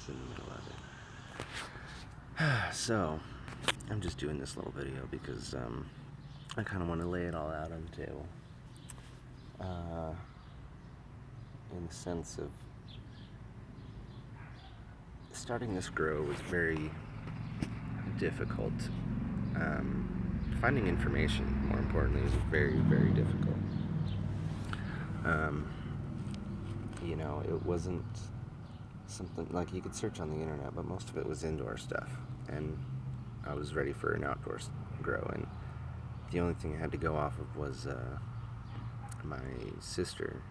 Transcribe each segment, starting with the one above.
it's in the middle of it. So, I'm just doing this little video because I kind of want to lay it all out on the table. In the sense of starting this grow was very difficult. Finding information, more importantly, is very, very difficult. It wasn't something like you could search on the internet, but most of it was indoor stuff, and I was ready for an outdoor grow, and the only thing I had to go off of was my sister,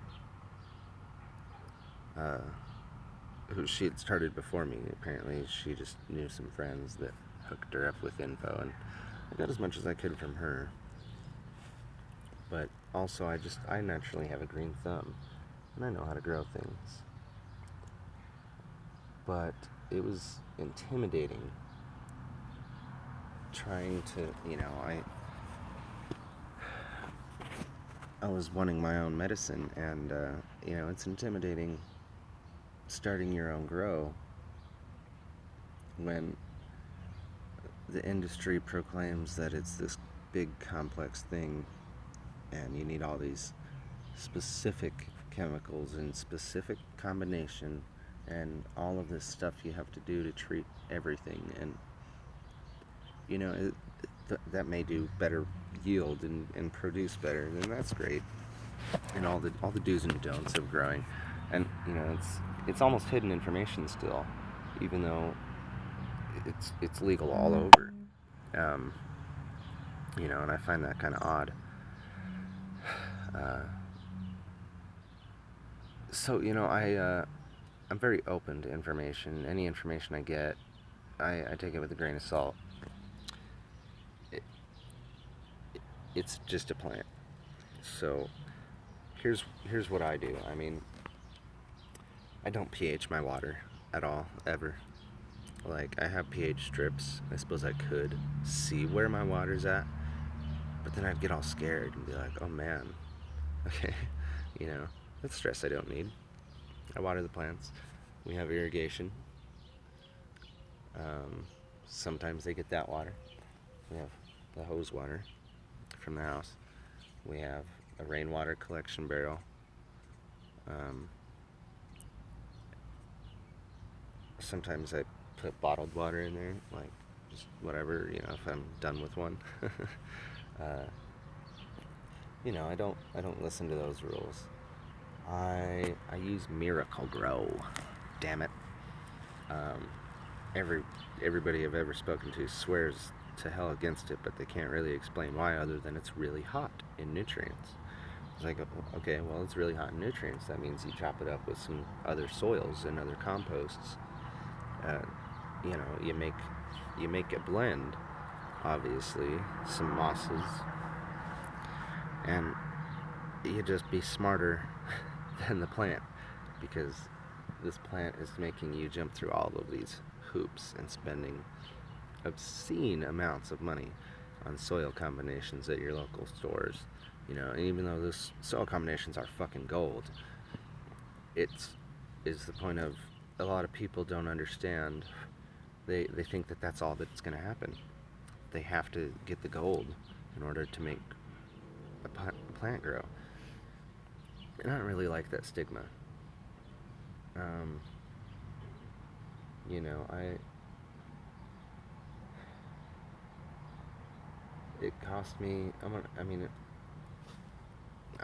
who she had started before me. Apparently she just knew some friends that hooked her up with info, and I got as much as I could from her. But also I naturally have a green thumb, and I know how to grow things. But it was intimidating trying to, I was wanting my own medicine, and it's intimidating starting your own grow when the industry proclaims that it's this big complex thing and you need all these specific chemicals in specific combination and all of this stuff you have to do to treat everything, and that may do better yield and produce better, then that's great, and all the do's and don'ts of growing, and it's almost hidden information still, even though it's legal all over, and I find that kind of odd. So I'm very open to information. Any information I get, I take it with a grain of salt. It's just a plant. So here's what I do. I mean, I don't pH my water at all, ever. Like, I have pH strips. I suppose I could see where my water's at, but then I'd get all scared and be like, oh man, okay, that's stress I don't need. I water the plants. We have irrigation. Sometimes they get that water. We have the hose water from the house. We have a rainwater collection barrel. Sometimes I put bottled water in there, like just whatever, if I'm done with one. I don't listen to those rules. I use Miracle Grow. Damn it. Everybody I've ever spoken to swears to hell against it, but they can't really explain why, other than it's really hot in nutrients. It's like, okay, well, it's really hot in nutrients. That means you chop it up with some other soils and other composts. You make a blend, obviously, some mosses, and you just be smarter than the plant, because this plant is making you jump through all of these hoops and spending obscene amounts of money on soil combinations at your local stores. And even though those soil combinations are fucking gold, it's the point of a lot of people don't understand. They think that that's all that's going to happen. They have to get the gold in order to make a plant grow. And I don't really like that stigma. It cost me, I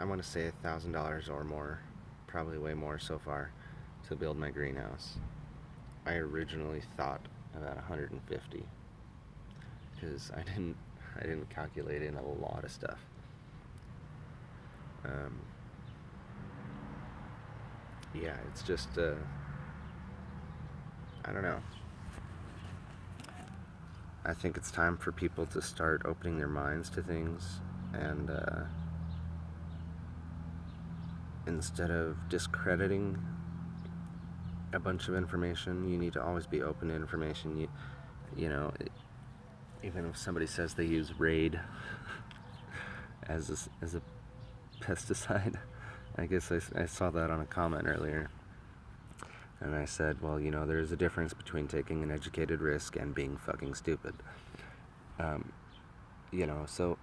want to say $1,000 or more, probably way more so far, to build my greenhouse. I originally thought about 150, because I didn't calculate in a lot of stuff. It's just I don't know. I think it's time for people to start opening their minds to things, and instead of discrediting a bunch of information, you need to always be open to information. Even if somebody says they use Raid as a pesticide, I guess I saw that on a comment earlier. And I said, well, there's a difference between taking an educated risk and being fucking stupid. Um, so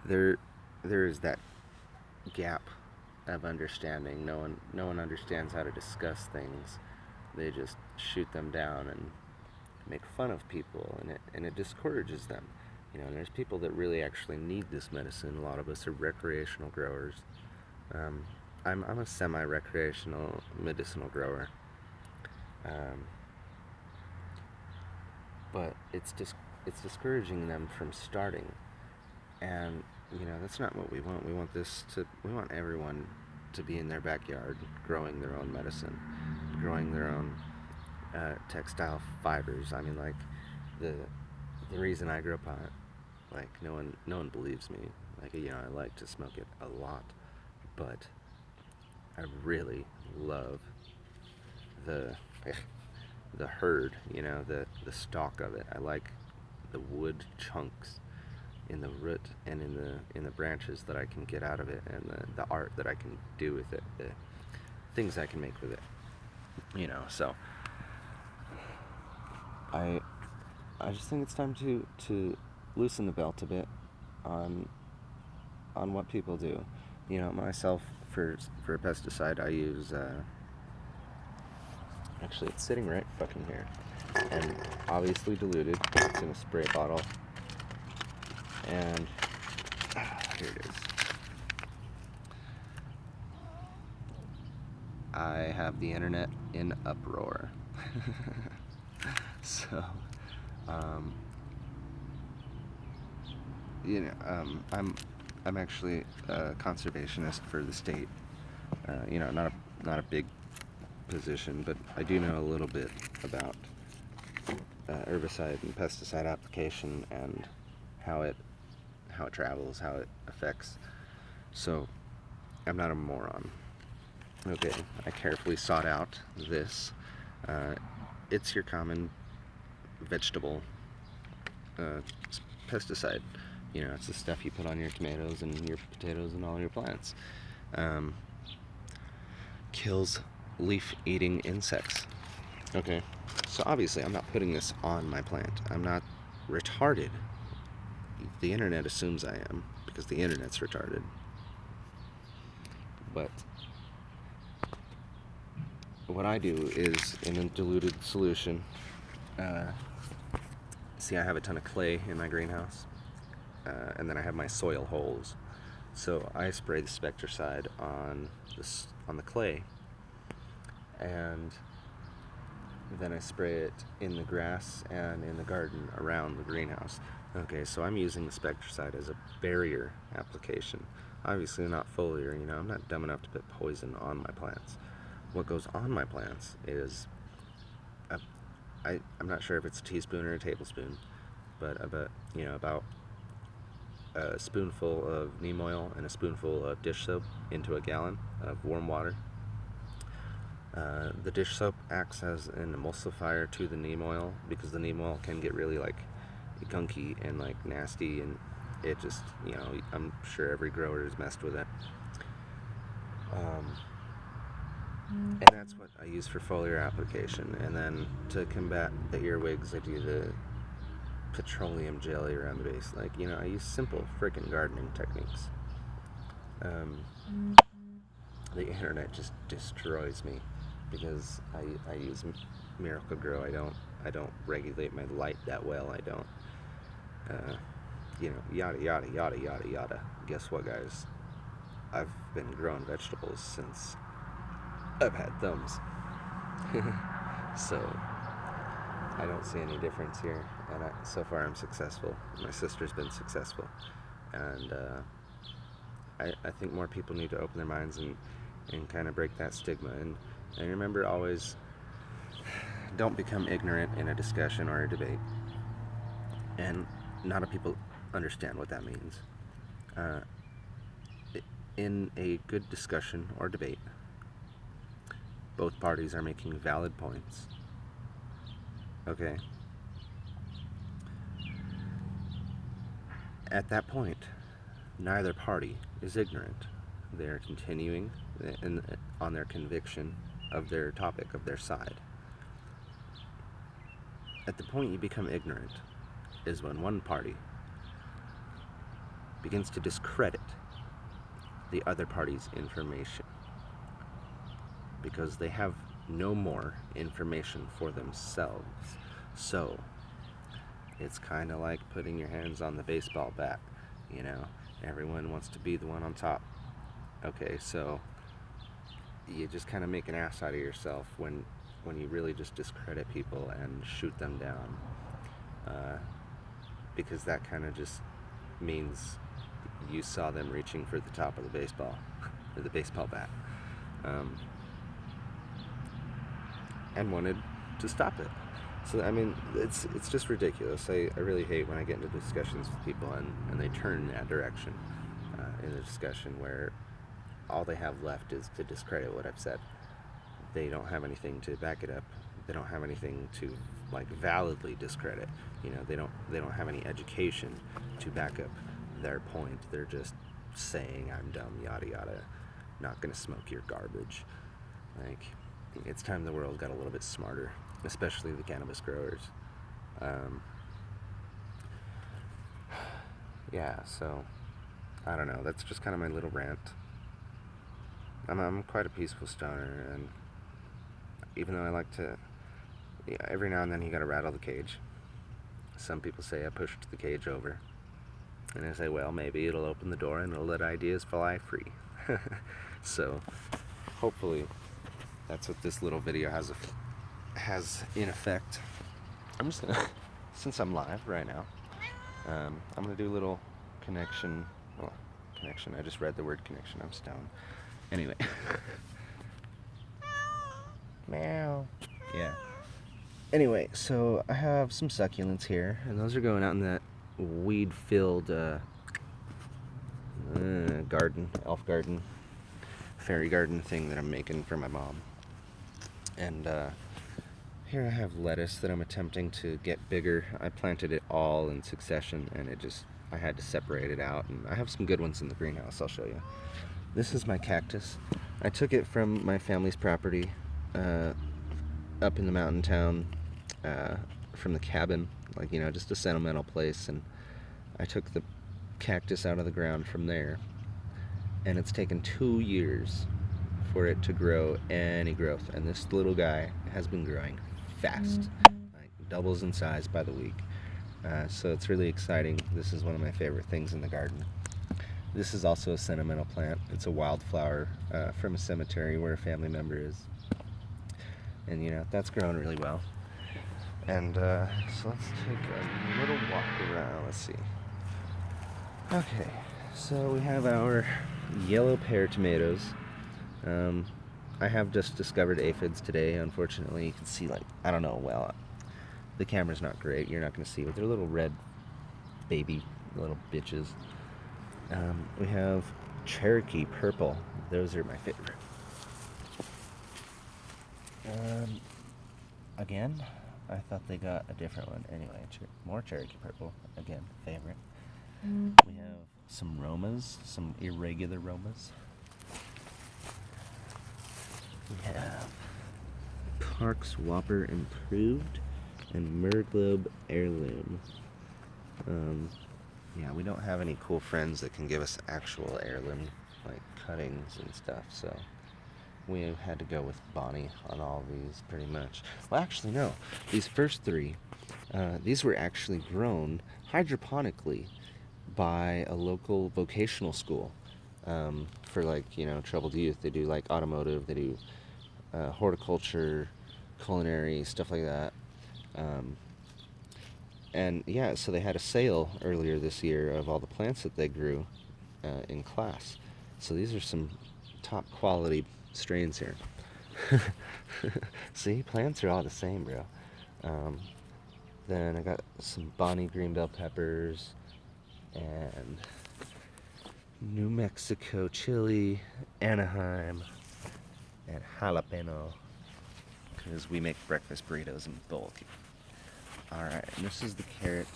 there is that gap of understanding. No one understands how to discuss things. They just shoot them down and make fun of people, and it discourages them. And there's people that really actually need this medicine. A lot of us are recreational growers. Um, I'm a semi-recreational medicinal grower, um, but it's discouraging them from starting, and that's not what we want. We want everyone to be in their backyard growing their own medicine, growing their own textile fibers. I mean, like the reason I grew up on it, like no one believes me. Like I like to smoke it a lot, but I really love the the herd. The stalk of it. I like the wood chunks in the root and in the branches that I can get out of it, and the art that I can do with it, the things I can make with it. So I just think it's time to loosen the belt a bit on what people do. Myself, for a pesticide, I use actually, it's sitting right fucking here, and obviously diluted. It's in a spray bottle, and here it is. I have the internet in uproar. So, I'm actually a conservationist for the state. Not a big position, but I do know a little bit about herbicide and pesticide application and how it travels, how it affects. So I'm not a moron. Okay, I carefully sought out this. It's your common vegetable pesticide. It's the stuff you put on your tomatoes and your potatoes and all your plants. Kills leaf-eating insects. Okay, so obviously I'm not putting this on my plant. I'm not retarded. The internet assumes I am, because the internet's retarded. But what I do is, in a diluted solution, see, I have a ton of clay in my greenhouse, and then I have my soil holes. So I spray the Spectricide on the clay, and then I spray it in the grass and in the garden around the greenhouse. Okay, so I'm using the Spectricide as a barrier application. Obviously not foliar, I'm not dumb enough to put poison on my plants. What goes on my plants is, I'm not sure if it's a teaspoon or a tablespoon, but about a spoonful of neem oil and a spoonful of dish soap into a gallon of warm water. The dish soap acts as an emulsifier to the neem oil, because the neem oil can get really gunky and nasty, and it just, I'm sure every grower has messed with it. And that's what I use for foliar application. And then to combat the earwigs, I do the petroleum jelly remedies. I use simple freaking gardening techniques. The internet just destroys me, because I use Miracle Grow. I don't regulate my light that well. I don't, yada yada yada yada yada. Guess what, guys? I've been growing vegetables since I've had thumbs. So I don't see any difference here, and so far I'm successful. My sister's been successful, and I think more people need to open their minds and kind of break that stigma. And remember, always, don't become ignorant in a discussion or a debate. And not a people understand what that means. In a good discussion or debate, both parties are making valid points. Okay? At that point, neither party is ignorant. They are continuing on their conviction of their topic, of their side. At the point you become ignorant is when one party begins to discredit the other party's information because they have no more information for themselves. So it's kind of like putting your hands on the baseball bat, you know? Everyone wants to be the one on top. Okay, so you just kind of make an ass out of yourself when you really just discredit people and shoot them down, because that kind of just means you saw them reaching for the top of the baseball or the baseball bat, and wanted to stop it. So I mean, it's just ridiculous. I really hate when I get into discussions with people and they turn in that direction, in a discussion where all they have left is to discredit what I've said. They don't have anything to back it up. They don't have anything to like validly discredit. You know, they don't have any education to back up their point. They're just saying I'm dumb, yada yada, not gonna smoke your garbage. Like, it's time the world got a little bit smarter, especially the cannabis growers. Yeah, so I don't know. That's just kind of my little rant. I'm quite a peaceful stoner, and even though I like to, yeah, every now and then you gotta rattle the cage. Some people say I pushed the cage over, and I say, well, maybe it'll open the door and it'll let ideas fly free. So hopefully that's what this little video has in effect. I'm just gonna, since I'm live right now, I'm gonna do a little connection. I just read the word connection. I'm stoned. Anyway. Meow. Yeah. Anyway, so I have some succulents here, and those are going out in that weed-filled garden, elf garden, fairy garden thing that I'm making for my mom. And here I have lettuce that I'm attempting to get bigger. I planted it all in succession, and I had to separate it out, and I have some good ones in the greenhouse. I'll show you. This is my cactus. I took it from my family's property up in the mountain town, from the cabin, like, you know, just a sentimental place, and I took the cactus out of the ground from there, and it's taken 2 years for it to grow any growth, and this little guy has been growing fast, like doubles in size by the week. So it's really exciting. This is one of my favorite things in the garden. This is also a sentimental plant. It's a wildflower from a cemetery where a family member is. And, you know, that's growing really well. And so let's take a little walk around. Let's see. Okay, so we have our yellow pear tomatoes. I have just discovered aphids today. Unfortunately, you can see, like, I don't know, well, the camera's not great. You're not going to see, but they're little red baby little bitches. We have Cherokee purple. Those are my favorite. Again, I thought they got a different one. Anyway, more Cherokee purple. Again, favorite. We have some Romas, some irregular Romas. We have Parks Whopper Improved and Merglobe Heirloom. Yeah, we don't have any cool friends that can give us actual heirloom, like cuttings and stuff, so we had to go with Bonnie on all these, pretty much. Well, actually, no. These first three, these were actually grown hydroponically by a local vocational school, for, like, you know, troubled youth. They do, like, automotive, they do horticulture, culinary, stuff like that. And yeah, so they had a sale earlier this year of all the plants that they grew in class. So these are some top quality strains here. See, plants are all the same, bro. Then I got some Bonnie green bell peppers and New Mexico chili, Anaheim, and jalapeno, because we make breakfast burritos in bulk. Alright, and this is the carrot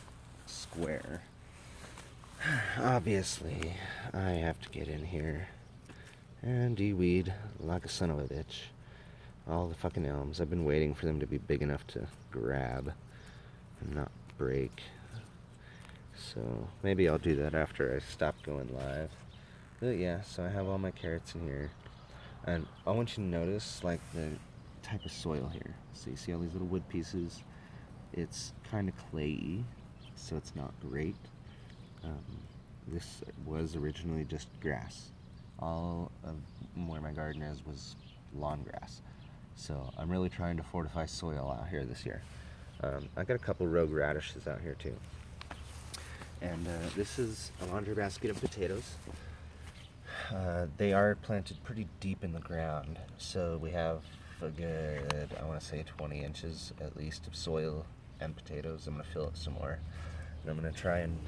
square. Obviously, I have to get in here and de-weed like a son of a bitch. All the fucking elms. I've been waiting for them to be big enough to grab and not break. So maybe I'll do that after I stop going live. But yeah, so I have all my carrots in here. And I want you to notice like the type of soil here. So you see all these little wood pieces? It's kind of clayey, so it's not great. This was originally just grass. All of where my garden is was lawn grass. So I'm really trying to fortify soil out here this year. I got a couple rogue radishes out here too. And this is a laundry basket of potatoes. They are planted pretty deep in the ground, so we have a good, I want to say 20 inches at least of soil and potatoes. I'm going to fill it some more. And I'm going to try and,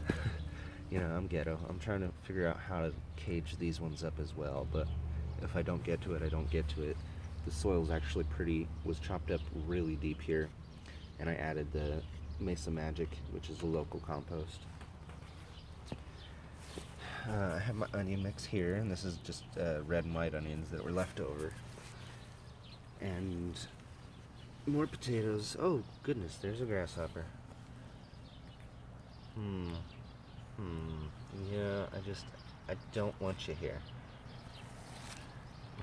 I'm ghetto. I'm trying to figure out how to cage these ones up as well, but if I don't get to it, I don't get to it. The soil's actually was chopped up really deep here, and I added the Mesa Magic, which is a local compost. I have my onion mix here, and this is just red and white onions that were left over. And more potatoes. Oh, goodness, there's a grasshopper. Yeah, I don't want you here.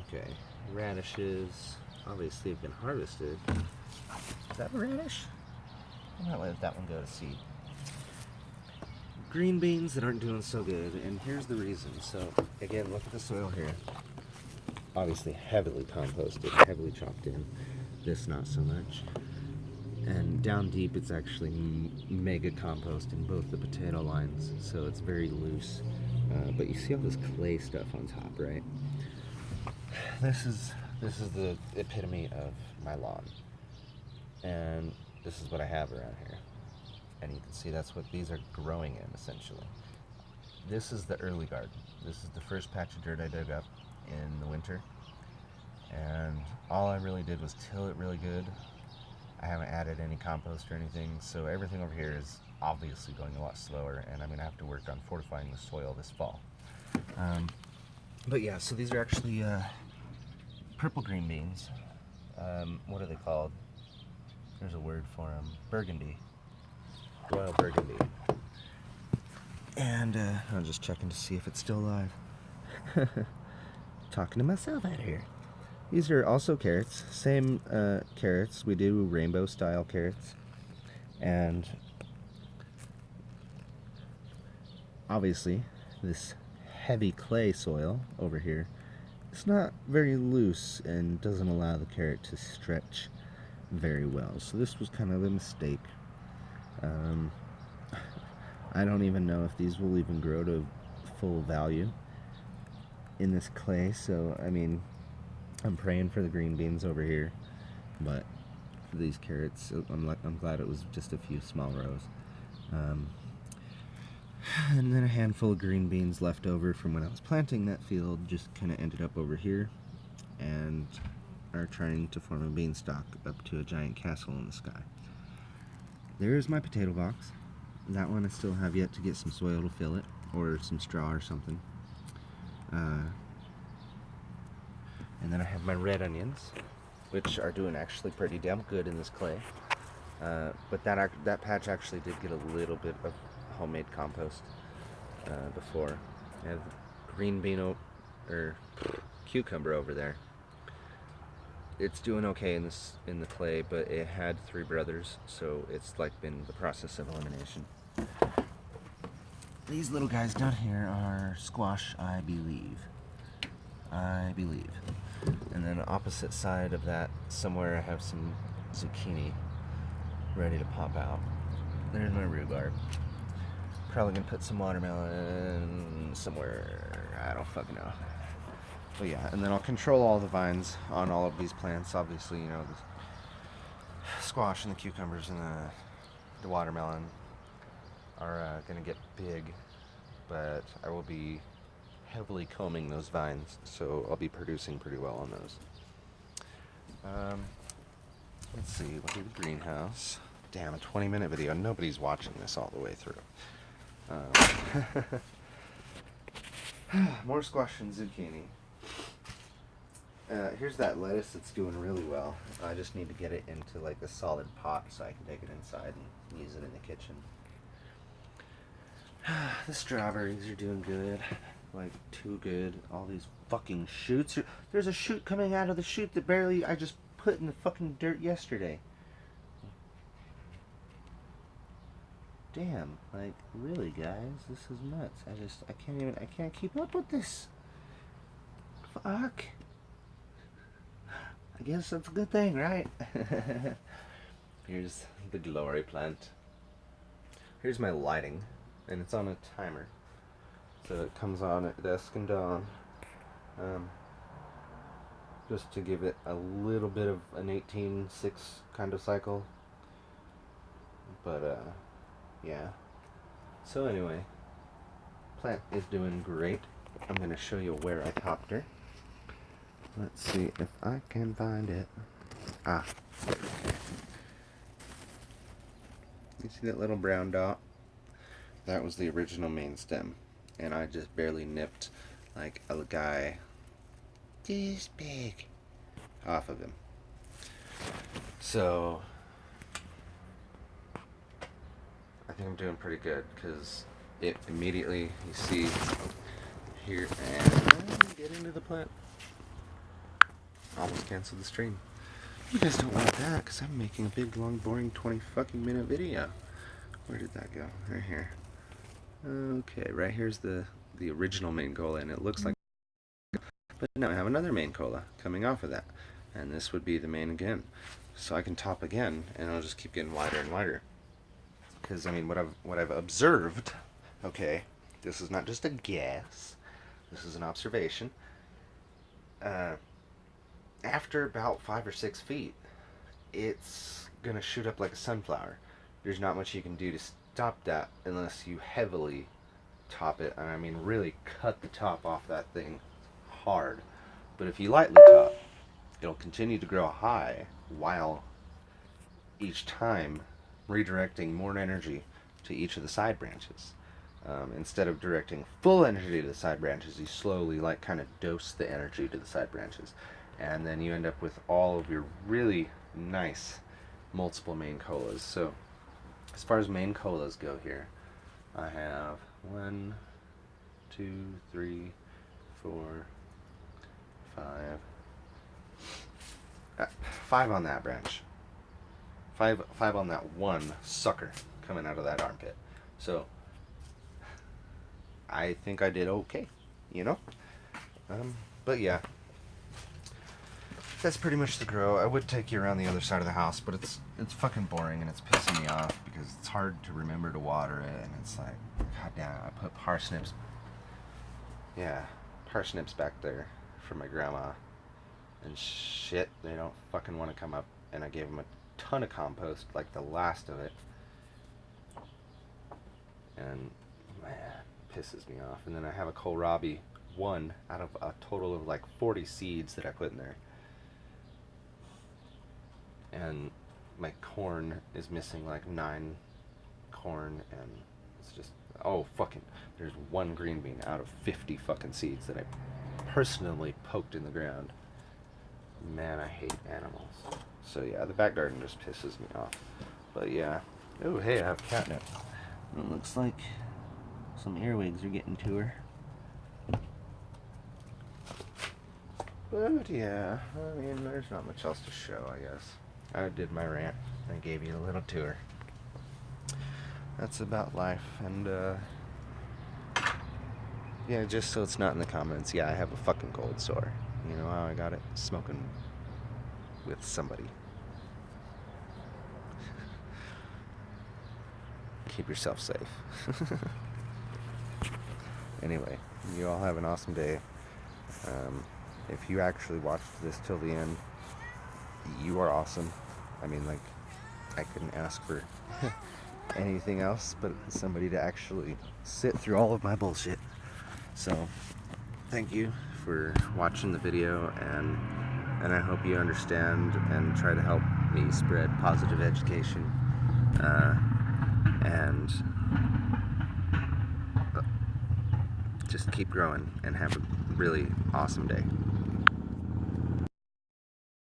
Okay, radishes obviously have been harvested. Is that a radish? I might let that one go to seed. Green beans that aren't doing so good, and here's the reason. So again, look at the soil here. Obviously heavily composted, heavily chopped in. This not so much. And down deep it's actually mega compost in both the potato lines, so it's very loose. But you see all this clay stuff on top, right? This is the epitome of my lawn, and this is what I have around here. And you can see that's what these are growing in, essentially. This is the early garden. This is the first patch of dirt I dug up in the winter, and all I really did was till it really good. I haven't added any compost or anything, so everything over here is obviously going a lot slower, and I'm going to have to work on fortifying the soil this fall. But yeah, so these are actually purple green beans. What are they called? There's a word for them. Burgundy. Royal Burgundy. And I'm just checking to see if it's still alive. Talking to myself out here. These are also carrots. Same carrots. We do rainbow style carrots. And obviously this heavy clay soil over here, it's not very loose and doesn't allow the carrot to stretch very well. So this was kind of a mistake. I don't even know if these will even grow to full value in this clay, so I mean, I'm praying for the green beans over here, but for these carrots, I'm glad it was just a few small rows. And then a handful of green beans left over from when I was planting that field just kind of ended up over here and are trying to form a beanstalk up to a giant castle in the sky. There's my potato box. That one I still have yet to get some soil to fill it, or some straw or something. And then I have my red onions, which are doing actually pretty damn good in this clay. But that patch actually did get a little bit of homemade compost before. I have green bean or cucumber over there. It's doing okay in the clay, but it had three brothers, so it's like been the process of elimination. These little guys down here are squash, I believe. And then opposite side of that, somewhere I have some zucchini ready to pop out. There's my rhubarb. Probably gonna put some watermelon somewhere, I don't fucking know. But yeah, and then I'll control all the vines on all of these plants. Obviously, the squash and the cucumbers and the watermelon are gonna get big, but I will be heavily combing those vines, so I'll be producing pretty well on those. Let's see, we'll do the greenhouse. Damn, a 20-minute video. Nobody's watching this all the way through. More squash and zucchini. Here's that lettuce that's doing really well. I just need to get it into like a solid pot so I can take it inside and use it in the kitchen. The strawberries are doing good. Like, too good. All these fucking shoots. There's a shoot coming out of the shoot that I just put in the fucking dirt yesterday. Damn, like, really, guys? This is nuts. I can't keep up with this. Fuck. I guess that's a good thing, right? Here's the glory plant. Here's my lighting, and it's on a timer. So it comes on at dusk and dawn. Just to give it a little bit of an 18-6 kind of cycle. But, yeah. So anyway, plant is doing great. I'm going to show you where I topped her. Let's see if I can find it. Ah. You see that little brown dot? That was the original main stem. And I just barely nipped like a guy this big off of him. So I think I'm doing pretty good because it immediately, you see here, and get into the plant. Almost canceled the stream. You guys don't want that because I'm making a big, long, boring 20 fucking minute video. Where did that go? Right here. Okay, right here's the original main cola, and it looks like, but now I have another main cola coming off of that, and this would be the main again. So I can top again, and it'll just keep getting wider and wider. Because I mean, what I've observed, okay, this is not just a guess, this is an observation. After about 5 or 6 feet, it's gonna shoot up like a sunflower. There's not much you can do to stop that unless you heavily top it, and I mean really cut the top off that thing hard. But if you lightly top, it'll continue to grow high while each time redirecting more energy to each of the side branches. Instead of directing full energy to the side branches, you slowly like kind of dose the energy to the side branches, and then you end up with all of your really nice multiple main colas. So as far as main colas go here, I have 1, 2, 3, 4, 5. 5 on that branch. 5 on that one sucker coming out of that armpit. So I think I did okay, you know? But yeah, that's pretty much the grow. I would take you around the other side of the house, but it's fucking boring and it's pissing me off because it's hard to remember to water it, and it's like, god damn, I put parsnips back there for my grandma, and shit, they don't fucking want to come up, and I gave them a ton of compost, like the last of it, and man, it pisses me off. And then I have a kohlrabi, one out of a total of like 40 seeds that I put in there. And my corn is missing like 9 corn, and it's just, oh fucking, there's 1 green bean out of 50 fucking seeds that I personally poked in the ground. Man, I hate animals. So yeah, the back garden just pisses me off. But yeah. Oh hey, I have catnip. It looks like some earwigs are getting to her. But yeah, I mean, there's not much else to show, I guess. I did my rant. I gave you a little tour. That's about life. And, yeah, just so it's not in the comments, yeah, I have a fucking cold sore. You know how I got it? Smoking with somebody. Keep yourself safe. Anyway, you all have an awesome day. If you actually watched this till the end, you are awesome. I mean, like, I couldn't ask for anything else but somebody to actually sit through all of my bullshit. So, thank you for watching the video, and I hope you understand and try to help me spread positive education, and just keep growing and have a really awesome day.